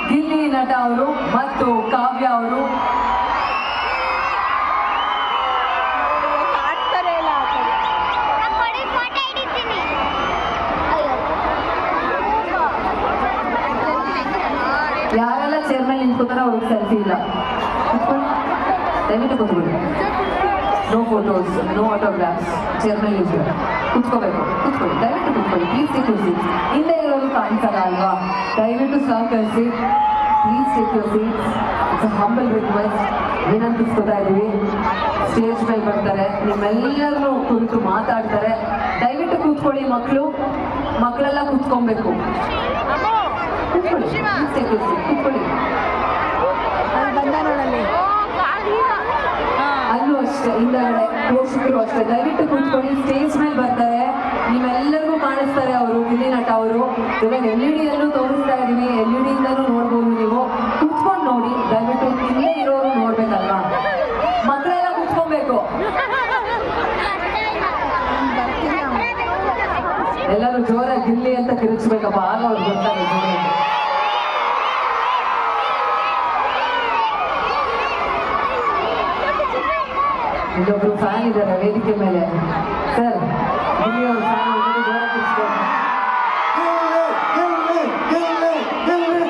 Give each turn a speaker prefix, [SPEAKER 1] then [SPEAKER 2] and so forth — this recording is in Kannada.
[SPEAKER 1] ಗಿಲ್ಲಿ ನಟ ಅವರು ಮತ್ತು ಕಾವ್ಯ ಅವರು ಯಾರೆಲ್ಲ ಚೇರ್ ಮೇಲೆ ನಿಂತ್ಕೋತಾರೋ ಅವ್ರಿಗೆ ಸೆಲ್ಫಿ ಇಲ್ಲ. ದಯವಿಟ್ಟು ಕೂತ್ಕೊಳ್ಳಿ. No photos, no autographs. Chair ಮೇಲೆ ನಿಂತ್ಕೊಳ್ಳಿ, ಕೂತ್ಕೋಬೇಕು. ಕೂತ್ಕೊಳ್ಳಿ, ದಯವಿಟ್ಟು ಕೂತ್ಕೊಳ್ಳಿ. Please take your seat. ಹಿಂದೆ ಇರೋರು ಕಾಣಿಸಲ್ಲ ಅಲ್ವಾ? ದಯವಿಟ್ಟು ಸಹಕರಿಸಿ. Please take your seat. It's a humble request. ಏನಂತ ತಿಳ್ಕೊತಾ ಇದ್ದೀವಿ, ಸ್ಟೇಜ್ ಮೇಲೆ ಬರ್ತಾರೆ, ನಿಮ್ಮೆಲ್ಲರನ್ನು ಕುರಿತು ಮಾತಾಡ್ತಾರೆ. ದಯವಿಟ್ಟು ಕೂತ್ಕೊಳ್ಳಿ. ಮಕ್ಕಳೆಲ್ಲ ಕೂತ್ಕೊಬೇಕು. ಕೂತ್ಕೊಳ್ಳಿ, ಪ್ಲೀಸ್ ಟೇಕ್ ಯುವರ್ ಸೀಟ್. ಕೂತ್ಕೊಳ್ಳಿ. ಅಲ್ಲೂ ಅಷ್ಟೇ, ಹಿಂದಗಡೆ ಪೋಷಕರು ಅಷ್ಟೇ. ದಯವಿಟ್ಟು ಕೂತ್ಕೊಳ್ಳಿ. ಸ್ಟೇಜ್ ಮೇಲೆ ಬರ್ತಾರೆ, ನೀವೆಲ್ಲರಿಗೂ ಕಾಣಿಸ್ತಾರೆ ಅವರು, ಗಿಲ್ಲಿ ನಟ ಅವರು. ಇವಾಗ LED ಯಲ್ಲೂ ತೋರಿಸ್ತಾ ಇದೀವಿ, LED ಇಂದಲೂ ನೋಡ್ಬೋದು. ನೀವು ಕೂತ್ಕೊಂಡು ನೋಡಿ. ದಯವಿಟ್ಟು ಇಲ್ಲೇ ಇರೋರು ನೋಡ್ಬೇಕಲ್ವಾ? ಮಕ್ಕಳೆಲ್ಲ ಕೂತ್ಕೊಬೇಕು. ಎಲ್ಲರೂ ಜೋರಾಗಿ ಗಿಲ್ಲಿ ಅಂತ ಕಿರಿಚ್ಬೇಕಪ್ಪ, ಆಗ ಅವ್ರು ಗೊತ್ತಾಗ ಜೋರಾಗಿ. ಇಲ್ಲೊಬ್ರು ಫ್ಯಾನ್ ಇದ್ದಾರೆ ವೇದಿಕೆ ಮೇಲೆ.